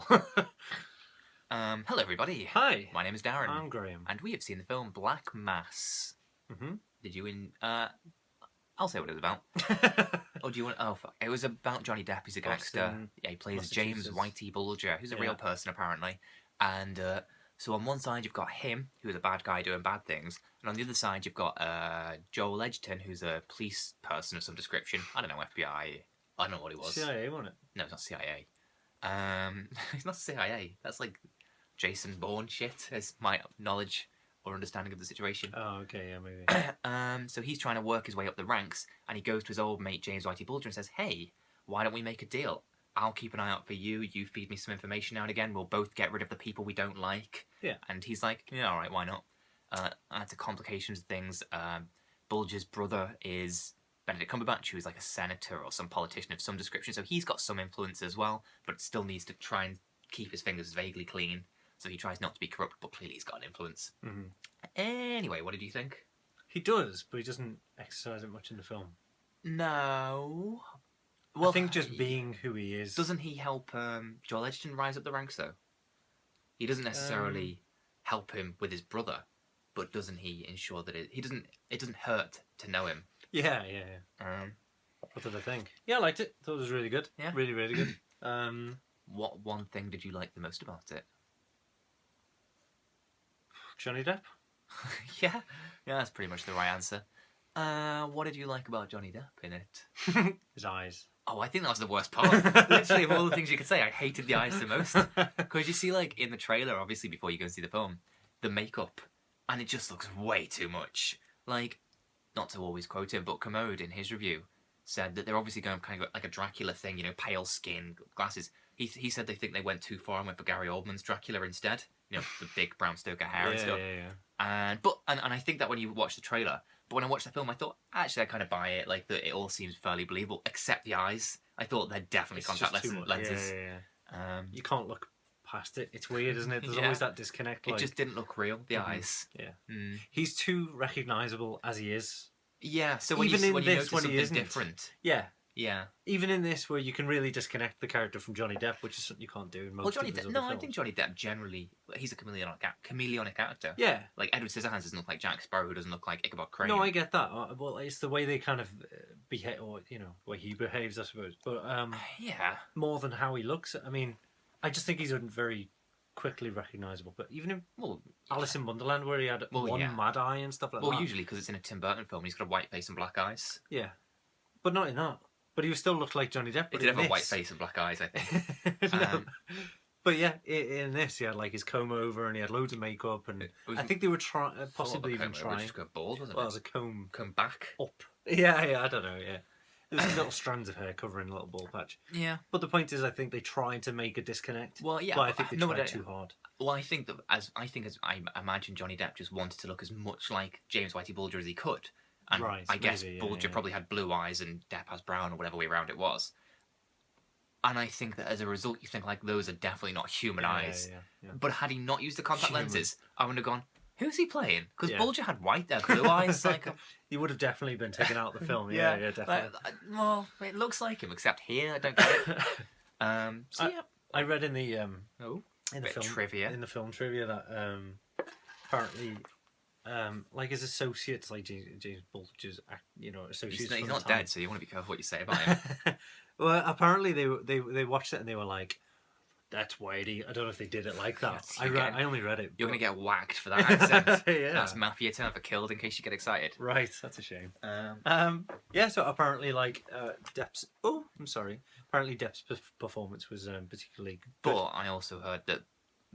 Hello everybody. Hi. My name is Darren. I'm Graham. And we have seen the film Black Mass. Mm-hmm. Did you I'll say what it was about. Oh, do you want... Oh, fuck. It was about Johnny Depp, who's a gangster. Boston, Yeah, he plays James Whitey Bulger, who's a real person, apparently. And so on one side, you've got him, who's a bad guy doing bad things. And on the other side, you've got Joel Edgerton, who's a police person of some description. I don't know, FBI. I don't know what he was. CIA, wasn't it? No, it's not CIA. It's not CIA. That's like Jason Bourne shit, as my knowledge or understanding of the situation. Oh, okay, yeah, maybe. So he's trying to work his way up the ranks, and he goes to his old mate James Whitey Bulger and says, "Hey, why don't we make a deal? I'll keep an eye out for you. You feed me some information now and again. We'll both get rid of the people we don't like." Yeah. And he's like, "Yeah, all right, why not?" Add to complications of things. Bulger's brother is Benedict Cumberbatch, who is like a senator or some politician of some description. So he's got some influence as well, but still needs to try and keep his fingers vaguely clean. So he tries not to be corrupt, but clearly he's got an influence. Mm-hmm. Anyway, what did you think? He does, but he doesn't exercise it much in the film. No. Well, I think just being who he is. Doesn't he help Joel Edgerton rise up the ranks, though? He doesn't necessarily help him with his brother, but doesn't he ensure that it doesn't hurt to know him? Yeah. What did I think? Yeah, I liked it. Thought it was really good. Yeah. Really, really good. What one thing did you like the most about it? Johnny Depp? Yeah, that's pretty much the right answer. What did you like about Johnny Depp in it? His eyes. Oh, I think that was the worst part. Literally, of all the things you could say, I hated the eyes the most. Because you see, like, in the trailer, obviously, before you go and see the film, the makeup, and it just looks way too much. Like, not to always quote him, but Commode, in his review, said that they're obviously going kind of like a Dracula thing, you know, pale skin, glasses. He said they think they went too far and went for Gary Oldman's Dracula instead. You know, the big Bram Stoker hair and stuff. Yeah. And I think that when you watch the trailer, but when I watched the film, I thought, actually, I kind of buy it. Like, it all seems fairly believable, except the eyes. I thought they're definitely contact lenses. Yeah. You can't look past it. It's weird, isn't it? There's always that disconnect. It just didn't look real, the eyes. Yeah. Mm. He's too recognisable as he is. Yeah, so when even you in when this, you when he notice isn't something different. Yeah. Yeah. Even in this, where you can really disconnect the character from Johnny Depp, which is something you can't do in most of his other films. I think Johnny Depp generally, he's a chameleonic actor. Yeah. Like, Edward Scissorhands doesn't look like Jack Sparrow, who doesn't look like Ichabod Crane. No, I get that. Well, it's the way they kind of behave, or, you know, the way he behaves, I suppose. But, yeah. More than how he looks. I mean, I just think he's very quickly recognisable. But even in Alice in Wonderland, where he had one mad eye and stuff like that. Well, usually, because it's in a Tim Burton film, he's got a white face and black eyes. Yeah. But not in that. But he still looked like Johnny Depp. He did have a white face and black eyes, I think. No. But yeah, in this, he had like his comb over and he had loads of makeup. And I think they were possibly even trying. Just go bald, wasn't it? Well, it as a comb back up. Yeah, I don't know. Yeah, there was little strands of hair covering a little bald patch. Yeah. But the point is, I think they tried to make a disconnect. Well, yeah, but I think they tried too hard. Well, I think that as I imagine Johnny Depp just wanted to look as much like James Whitey Bulger as he could. And I guess Bulger probably had blue eyes and Depp has brown or whatever way around it was. And I think that as a result, you think, like, those are definitely not human eyes. Yeah. But had he not used the contact lenses, I would have gone, who's he playing? Because Bulger had blue eyes. Like, he would have definitely been taken out of the film. Yeah, definitely. Well, it looks like him, except here, I don't get it. I read in the film trivia. In the film trivia that apparently... like his associates, like James Bulger's, associates. He's not dead, so you want to be careful what you say about him. Well, apparently they watched it and they were like, "That's Whitey." I don't know if they did it like that. I only read it. You're going to get whacked for that accent. Yeah. That's Mafia term for killed, in case you get excited. Right, that's a shame. So apparently, like Depp's. Oh, I'm sorry. Apparently, Depp's performance was particularly good. But I also heard that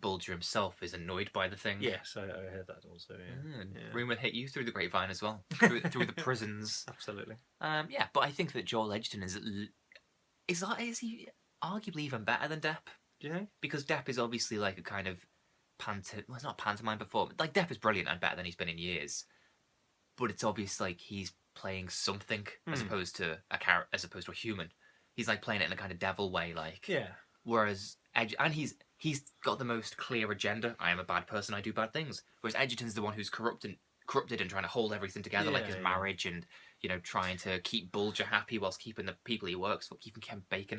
Bulger himself is annoyed by the thing. Yes, I heard that also. Yeah. Rumour hit you through the grapevine as well, through the prisons. Absolutely. But I think that Joel Edgerton is he arguably even better than Depp? Do you think? Because Depp is obviously like a kind of it's not pantomime performance. Like, Depp is brilliant and better than he's been in years, but it's obvious like he's playing something as opposed to a human. He's like playing it in a kind of devil way, like. Yeah. Whereas he's got the most clear agenda. I am a bad person. I do bad things. Whereas Edgerton's the one who's corrupted and trying to hold everything together, like his marriage and trying to keep Bulger happy whilst keeping the people he works for, keeping Ken Bacon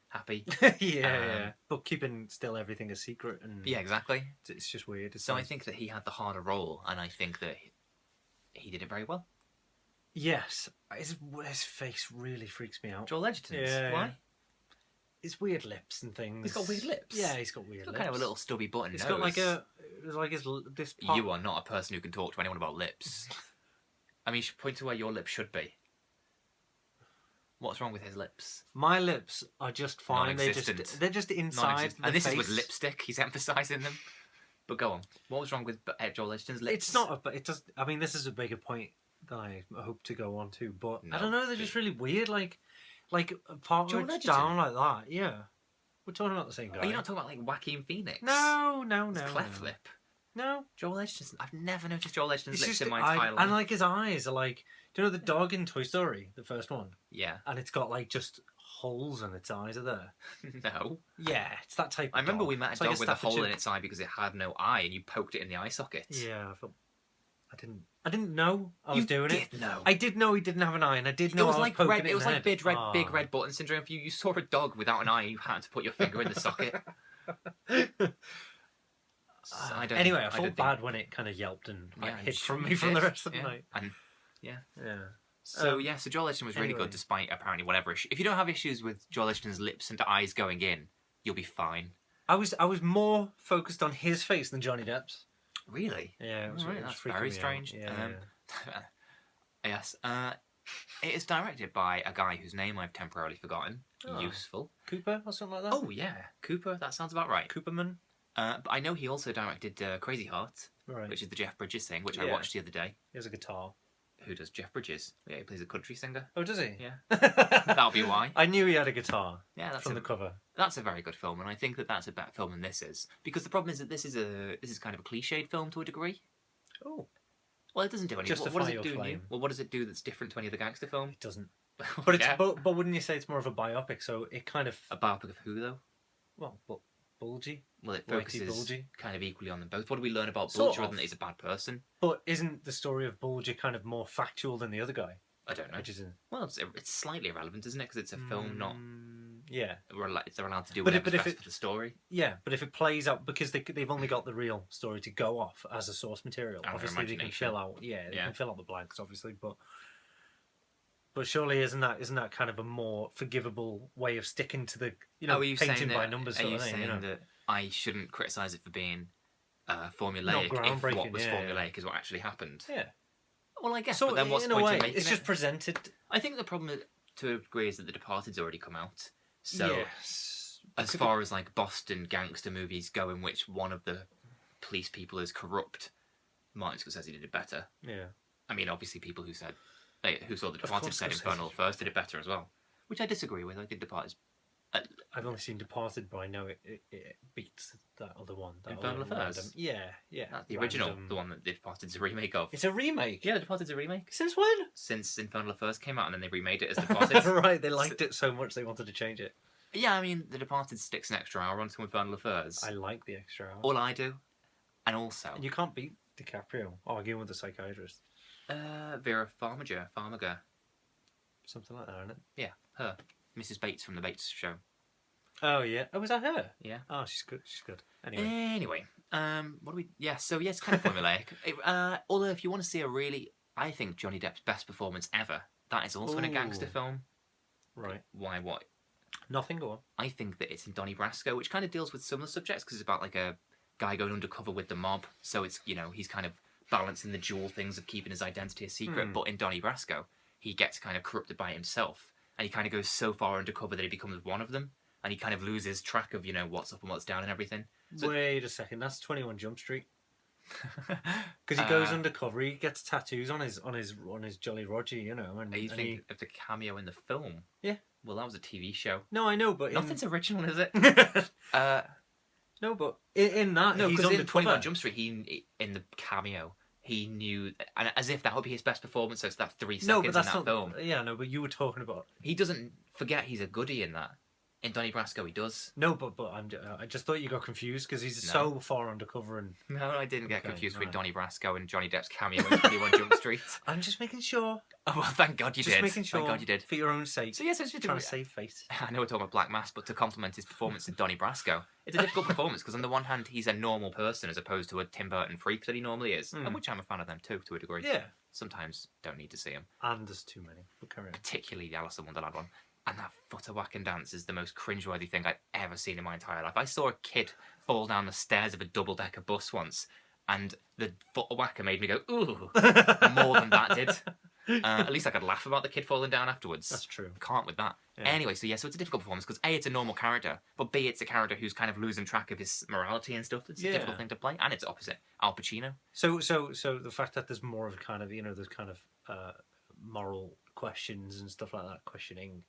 happy. yeah. But keeping still everything a secret. And Yeah, exactly. It's just weird. So I think that he had the harder role, and I think that he did it very well. Yes. His face really freaks me out. Joel Edgerton's. Yeah. Why? His weird lips and things. He's got weird lips. Yeah, he's got weird lips. Kind of a little stubby button nose. He's got like this part. You are not a person who can talk to anyone about lips. I mean, you should point to where your lips should be. What's wrong with his lips? My lips are just fine. They're just inside the and this face. is with lipstick. He's emphasising them. But go on. What was wrong with Joel Edgerton's lips? It's not. It does. I mean, this is a bigger point that I hope to go on to. But I don't know. They're just really weird. Like a part where it's down like that. Yeah. We're talking about the same guy. Are you not talking about like Joaquin Phoenix? No. Cleft lip. No. Joel Edgerton. I've never noticed Joel Edgerton's lips in my entire life. And like his eyes are like. Do you know the dog in Toy Story, the first one? Yeah. And it's got like just holes in its eyes, are there? No. Yeah, it's that type of I remember dog. we met a dog with a hole in its eye because it had no eye, and you poked it in the eye socket. Yeah, I didn't know I was doing it. You did know. I did know he didn't have an eye, and I did know I was poking it. It was like big red button syndrome. If you saw a dog without an eye, and you had to put your finger in the socket. Anyway, I felt bad when it kind of yelped and hid from me from the rest of the night. Yeah. So So Joel Edgerton was really good, despite apparently whatever issue. If you don't have issues with Joel Edgerton's lips and eyes going in, you'll be fine. I was more focused on his face than Johnny Depp's. Really? Yeah, that's very strange. Yeah. Yes. It is directed by a guy whose name I've temporarily forgotten. Oh. Useful. Cooper or something like that. Oh yeah, Cooper. That sounds about right. Cooperman. But I know he also directed Crazy Heart, Right. which is the Jeff Bridges thing, which I watched the other day. He has a guitar. Who does Jeff Bridges? Yeah, he plays a country singer. Oh, does he? Yeah. That'll be why. I knew he had a guitar. Yeah, that's from the cover. That's a very good film, and I think that that's a better film than this is. Because the problem is that this is kind of a cliched film to a degree. Oh. Well, it doesn't do anything. Justify What does it your do claim. new? Well, what does it do that's different to any other gangster film? It doesn't. But it's Yeah. but wouldn't you say it's more of a biopic? So it kind of A biopic of who, though? but Bulgy. Well, it Whitey focuses Bulgy. kind of equally on them both. What do we learn about Sort Bulger other of. than that he's a bad person? But isn't the story of Bulgy kind of more factual than the other guy? I don't know. Which is Well, it's slightly irrelevant, isn't it? Because it's a film, not yeah. they're allowed to do But whatever's if best it- for the story. Yeah, but if it plays out because they've only got the real story to go off as a source material, And obviously they can imagination. fill out. Yeah, they Yeah. can fill out the blanks, obviously. But surely isn't that kind of a more forgivable way of sticking to the Are you saying painting that, by numbers are sort you of thing? saying You know? that I shouldn't criticise it for being formulaic if groundbreaking, what was yeah. formulaic is what actually happened? Yeah. Well, I guess. So but then what's in the a point way, in making it's it? just presented. I think the problem to a degree is that The Departed's already come out. So yes. as far as like Boston gangster movies go, in which one of the police people is corrupt, Martin Scorsese did it better. Yeah. I mean, obviously, people who saw The Departed course said Scorsese. Infernal first did it better as well, which I disagree with. I think Departed. I've only seen Departed, but I know it beats that other one. That Infernal other Affairs? random- Yeah. That's the original, random- the one that The Departed's a remake of. It's a remake. Yeah, The Departed's a remake. Since when? Since Infernal Affairs came out, and then they remade it as Departed. Right, they liked it so much they wanted to change it. Yeah, I mean, The Departed sticks an extra hour onto Infernal Affairs. I like the extra hour. All I do, and also And you can't beat DiCaprio arguing with the psychiatrist. Vera Farmiga, Something like that, isn't it? yeah, her, Mrs. Bates from the Bates Show. Oh yeah. Oh, was that her? Yeah. Oh, she's good. She's good. Anyway. Anyway, what do we? Yeah, so yeah, it's kind of formulaic. Although, if you want to see I think Johnny Depp's best performance ever, that is also in a gangster Ooh. film. Right. Why? What? Nothing. Go on. I think that it's in Donnie Brasco, which kind of deals with similar subjects because it's about like a guy going undercover with the mob. So it's he's kind of balancing the dual things of keeping his identity a secret. But in Donnie Brasco, he gets kind of corrupted by himself, and he kind of goes so far undercover that he becomes one of them, and he kind of loses track of what's up and what's down and everything. So, Wait a second. That's 21 Jump Street. Because he goes undercover. He gets tattoos on his Jolly Roger. And Are you thinking of the cameo in the film? Yeah. Well, that was a TV show. No, I know, but Nothing's original, is it? No, but in that, No, he's because in undercover. 21 Jump Street, in the cameo, he knew, and as if that would be his best performance, so it's that 3 seconds No, but that's in that not film. Yeah, no, but you were talking about. He doesn't forget he's a goodie in that. In Donnie Brasco, he does. No, but I just thought you got confused because he's so far undercover and. No, I didn't get confused with right. Donnie Brasco and Johnny Depp's cameo in 21 Jump Street. I'm just making sure. Oh, well, thank God you did. Just making sure. Thank God you did. For your own sake. So, yes, it's just trying to save face. I know we're talking about Black Mass, but to compliment his performance in Donnie Brasco, it's a difficult performance because on the one hand, he's a normal person as opposed to a Tim Burton freak that he normally is, and which I'm a fan of them too, to a degree. Yeah. Sometimes don't need to see him. And there's too many. But carry on. Particularly the Alice in Wonderland one. And that footer whacking dance is the most cringeworthy thing I've ever seen in my entire life. I saw a kid fall down the stairs of a double-decker bus once, and the footer whacker made me go, ooh, more than that did. At least I could laugh about the kid falling down afterwards. That's true. Can't with that. Yeah. Anyway, so it's a difficult performance because A, it's a normal character, but B, it's a character who's kind of losing track of his morality and stuff. It's a difficult thing to play, and it's opposite. Al Pacino. So the fact that there's more of a kind of, there's kind of moral questions and stuff like that, questioning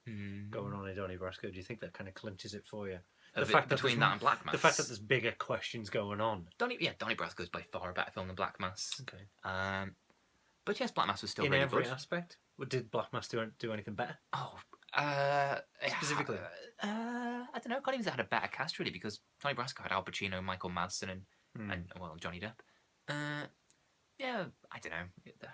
going on in Donnie Brasco, do you think that kind of clinches it for you? The fact between that and Black Mass. The fact that there's bigger questions going on. Donnie Brasco is by far a better film than Black Mass. Okay. But yes, Black Mass was still in really every good. aspect. Did Black Mass do anything better? Oh, specifically. I don't know. I can't even say it had a better cast really because Donnie Brasco had Al Pacino, Michael Madsen, and Johnny Depp. Yeah, I don't know.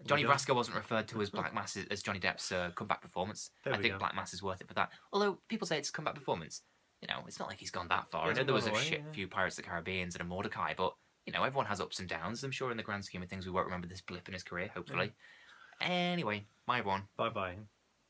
Donnie Brasco wasn't referred to as Black Mass as Johnny Depp's comeback performance. I think Black Mass is worth it for that. Although people say it's a comeback performance, it's not like he's gone that far. I know there was a few Pirates of the Caribbean and a Mordecai, but everyone has ups and downs. I'm sure in the grand scheme of things we won't remember this blip in his career, hopefully. Anyway, my one. Bye-bye.